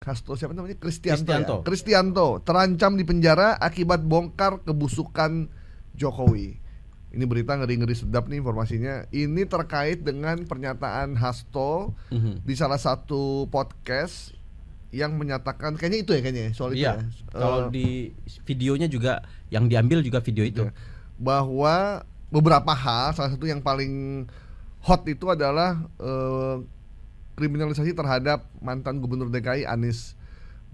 Hasto siapa namanya? Kristianto terancam di penjara akibat bongkar kebusukan Jokowi. Ini berita ngeri-ngeri sedap nih informasinya. Ini terkait dengan pernyataan Hasto di salah satu podcast yang menyatakan kayaknya itu ya soal itu ya. Kalau di videonya juga yang diambil juga video itu. Bahwa beberapa hal, salah satu yang paling hot itu adalah kriminalisasi terhadap mantan Gubernur DKI Anies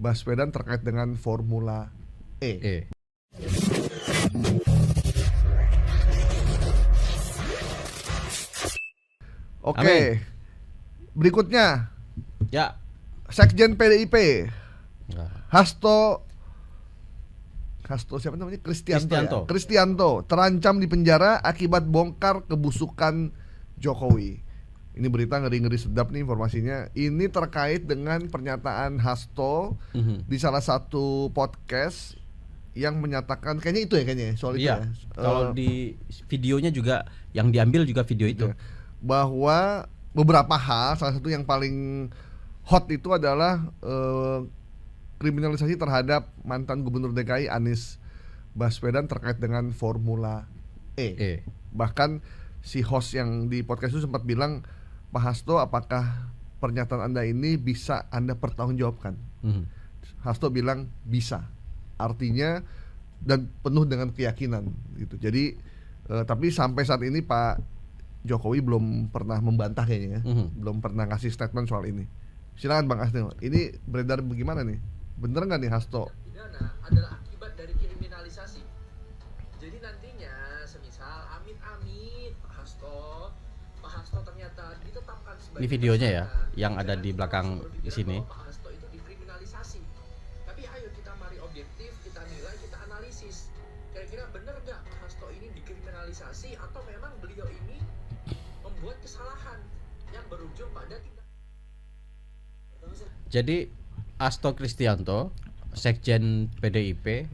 Baswedan terkait dengan Formula E. Oke. Berikutnya. Ya. Sekjen PDIP. Hasto siapa namanya? Kristianto terancam di penjara akibat bongkar kebusukan Jokowi. Ini berita ngeri-ngeri sedap nih informasinya. Ini terkait dengan pernyataan Hasto di salah satu podcast yang menyatakan kayaknya itu ya soal itu ya. Kalau di videonya juga yang diambil juga video itu. Bahwa beberapa hal, salah satu yang paling hot itu adalah kriminalisasi terhadap mantan Gubernur DKI Anies Baswedan terkait dengan Formula E. Bahkan si host yang di podcast itu sempat bilang, Pak Hasto, apakah pernyataan Anda ini bisa Anda pertanggungjawabkan? Hasto bilang bisa, artinya dan penuh dengan keyakinan gitu. Jadi tapi sampai saat ini Pak Jokowi belum pernah membantah kayaknya ya, belum pernah ngasih statement soal ini. Silakan Bang Asnil, ini beredar bagaimana nih? Bener nggak nih Hasto? Pidana adalah akibat dari kriminalisasi. Jadi nantinya semisal amit-amit Pak Hasto ternyata ditetapkan sebagai ini videonya ya, yang ada di belakang di sini. Pak Hasto itu dikriminalisasi. Tapi ayo kita mari objektif, kita nilai, kita analisis. Kira-kira benar nggak Pak Hasto ini dikriminalisasi atau memang beliau ini membuat kesalahan yang berujung pada tindak. Jadi Hasto Kristianto, Sekjen PDIP,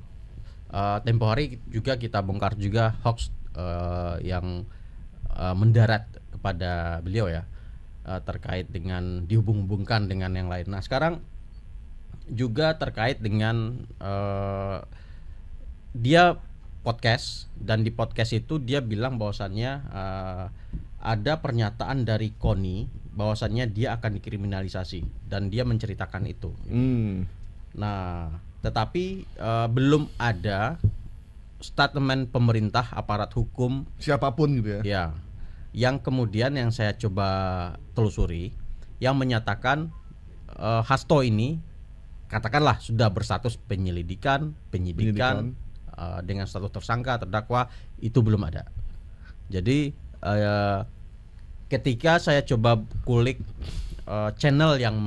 tempo hari juga kita bongkar juga hoax yang mendarat kepada beliau ya, terkait dengan dihubung-hubungkan dengan yang lain. Nah sekarang juga terkait dengan dia podcast, dan di podcast itu dia bilang bahwasannya ada pernyataan dari KONI bahwasannya dia akan dikriminalisasi, dan dia menceritakan itu. Nah, tetapi belum ada statement pemerintah, aparat hukum siapapun gitu ya. Ya, yang kemudian yang saya coba telusuri, yang menyatakan Hasto ini katakanlah sudah berstatus penyidikan dengan status tersangka, terdakwa, itu belum ada. Jadi ketika saya coba kulik channel yang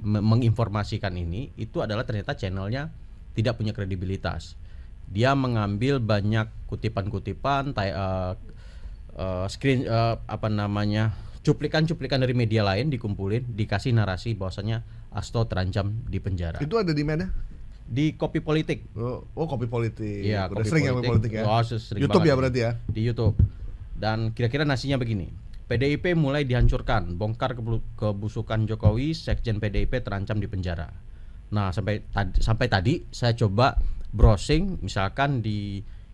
menginformasikan ini, itu adalah ternyata channelnya tidak punya kredibilitas. Dia mengambil banyak kutipan-kutipan, cuplikan-cuplikan dari media lain, dikumpulin, dikasih narasi bahwasanya Hasto terancam di penjara. Itu ada di mana? Di Kopi Politik. Oh Kopi Politik. Iya, udah sering ya Kopi Politik ya. Sering YouTube banget ya berarti ya. Di YouTube. Dan kira-kira nasinya begini. PDIP mulai dihancurkan, bongkar kebusukan Jokowi, Sekjen PDIP terancam di penjara. Nah, sampai tadi saya coba browsing, misalkan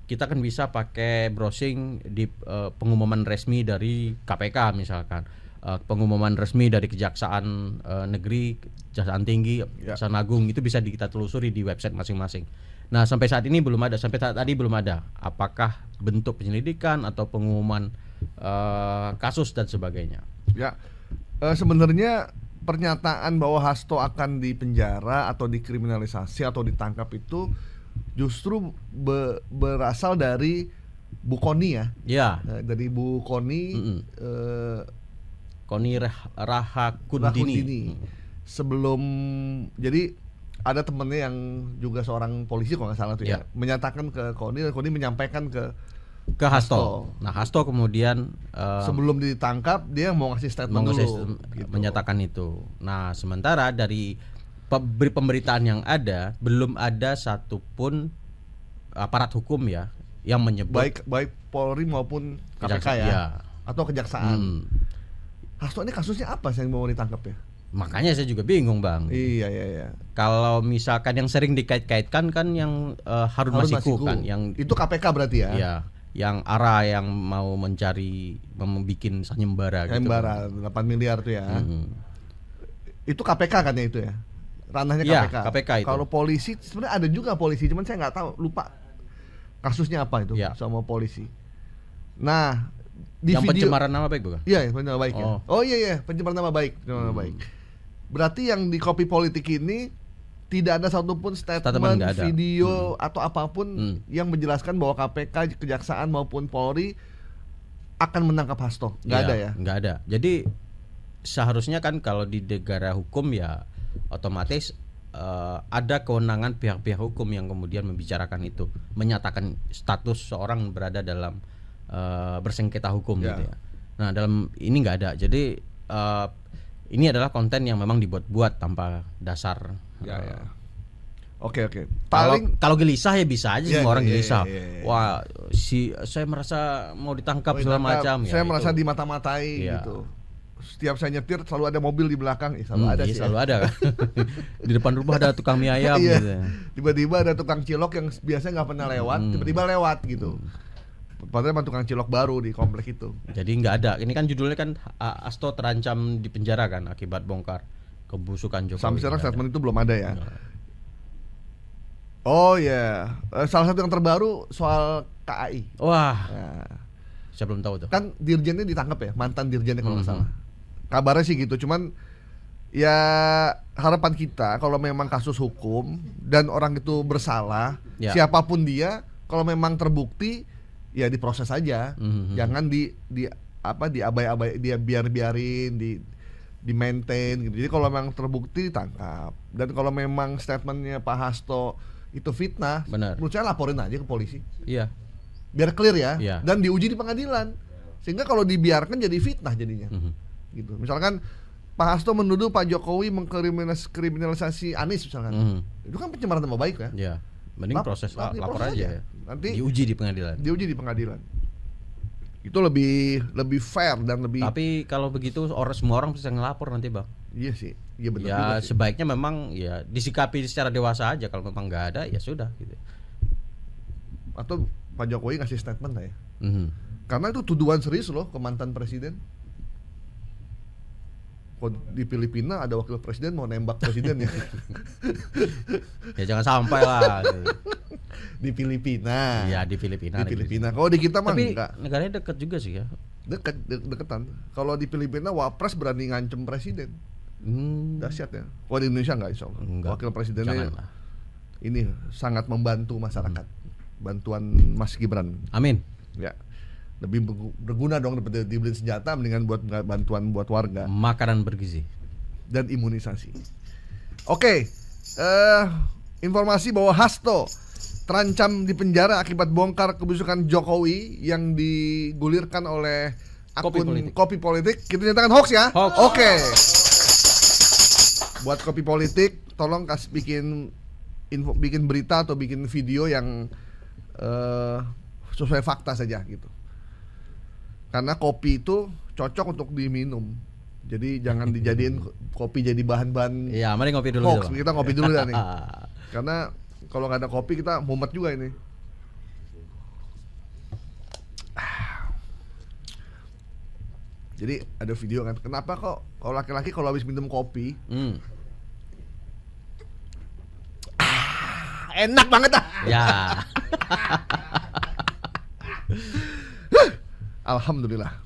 kita kan bisa pakai browsing di pengumuman resmi dari KPK misalkan, pengumuman resmi dari Kejaksaan Negeri, Kejaksaan Tinggi, Kejaksaan Agung, itu bisa kita telusuri di website masing-masing. Nah, sampai saat ini belum ada, sampai tadi belum ada. Apakah bentuk penyelidikan atau pengumuman kasus dan sebagainya? Ya, sebenarnya pernyataan bahwa Hasto akan dipenjara atau dikriminalisasi atau ditangkap itu justru berasal dari Bu Koni ya. Ya. Dari Bu Koni. Koni Rahakundini. Sebelum, jadi ada temennya yang juga seorang polisi kalau nggak salah tuh ya, menyatakan ke Koni, dan Koni menyampaikan ke Hasto. Nah, Hasto kemudian sebelum ditangkap dia mau ngasih statement dulu, gitu, menyatakan itu. Nah, sementara dari pemberitaan yang ada, belum ada satupun aparat hukum ya yang menyebut, baik Polri maupun KPK ya, atau kejaksaan. Hasto ini kasusnya apa sih yang mau ditangkap ya? Makanya saya juga bingung, Bang. Iya. Kalau misalkan yang sering dikait-kaitkan kan yang Harun Masiku kan, yang itu KPK berarti ya? Iya, yang ARA yang mau mencari membikin sayembara gitu. Sayembara 8 miliar tuh ya. Itu KPK kan ya itu ya? Ranahnya KPK. Ya, KPK itu. Kalau polisi sebenarnya ada juga polisi, cuman saya nggak tahu, lupa kasusnya apa itu sama polisi. Nah, di yang video, pencemaran nama baik bukan? Iya, pencemaran nama baik ya. Oh iya, pencemaran nama baik, baik. Berarti yang di Kopi Politik ini tidak ada satupun statement video atau apapun yang menjelaskan bahwa KPK, Kejaksaan maupun Polri akan menangkap Hasto. Nggak ada ya? Nggak ada. Jadi seharusnya kan kalau di negara hukum ya otomatis ada kewenangan pihak-pihak hukum yang kemudian membicarakan itu, menyatakan status seorang berada dalam bersengketa hukum gitu ya. Nah dalam ini nggak ada. Jadi ini adalah konten yang memang dibuat-buat tanpa dasar. Oke. Kalau gelisah ya bisa aja semua orang gelisah. Wah, saya merasa mau ditangkap segala macam. Saya merasa dimata-matai gitu. Setiap saya nyetir selalu ada mobil di belakang, selalu ada sih. Selalu ada kan. Di depan rumah ada tukang mie ayam gitu. Tiba-tiba ada tukang cilok yang biasanya nggak pernah lewat, tiba-tiba lewat gitu. Padahal emang tukang cilok baru di komplek itu. Jadi nggak ada. Ini kan judulnya kan Hasto terancam di penjara kan akibat bongkar kebusukan Jokowi. Sampai sekarang statement itu belum ada ya. Oh ya, salah satu yang terbaru soal KAI. Wah, saya belum tahu tuh. Kan dirjennya ditangkap ya, mantan dirjennya kalau nggak salah. Kabarnya sih gitu. Cuman ya harapan kita kalau memang kasus hukum dan orang itu bersalah, siapapun dia, kalau memang terbukti ya diproses aja, jangan di abai-abai, dia biarin di maintain gitu. Jadi kalau memang terbukti ditangkap, dan kalau memang statementnya Pak Hasto itu fitnah, menurut saya laporin aja ke polisi. Iya. Biar clear ya, dan diuji di pengadilan. Sehingga kalau dibiarkan jadi fitnah jadinya. Gitu. Misalkan Pak Hasto menuduh Pak Jokowi mengkriminalisasi Anies misalkan, itu kan pencemaran nama baik kan? Iya. Mending proses lapor aja. Nanti diuji di pengadilan. Itu lebih fair dan lebih. Tapi kalau begitu semua orang bisa ngelapor nanti, Bang. Iya sih, iya benar. Ya sebaiknya memang ya disikapi secara dewasa aja. Kalau memang nggak ada ya sudah gitu. Atau Pak Jokowi ngasih statement lah ya. Karena itu tuduhan serius loh ke mantan presiden. Di Filipina ada wakil presiden mau nembak presiden ya. Ya jangan sampai lah. Di Filipina. Iya di Filipina. Kalau di kita mah tapi enggak. Negaranya dekat juga sih ya. Deketan. Kalau di Filipina wapres berani ngancem presiden. Dahsyat ya. Kalau di Indonesia enggak, insya Allah. Wakil presidennya ini sangat membantu masyarakat. Bantuan Mas Gibran. Amin. Ya. Lebih berguna dong daripada dibeli senjata, mendingan buat bantuan buat warga. Makanan bergizi dan imunisasi. Oke. Informasi bahwa Hasto terancam di penjara akibat bongkar kebusukan Jokowi yang digulirkan oleh akun Kopi Politik. Kita nyatakan hoax ya. Oke. Buat Kopi Politik, tolong bikin berita atau bikin video yang sesuai fakta saja gitu. Karena kopi itu cocok untuk diminum. Jadi jangan dijadiin kopi jadi bahan-bahan. Iya, mari ngopi dulu. Hoax. Kita ngopi dulu nih. Karena kalau nggak ada kopi kita mumet juga ini. Jadi ada video kan. Kenapa kok kalau laki-laki kalau habis minum kopi enak banget ah. Ya. Alhamdulillah.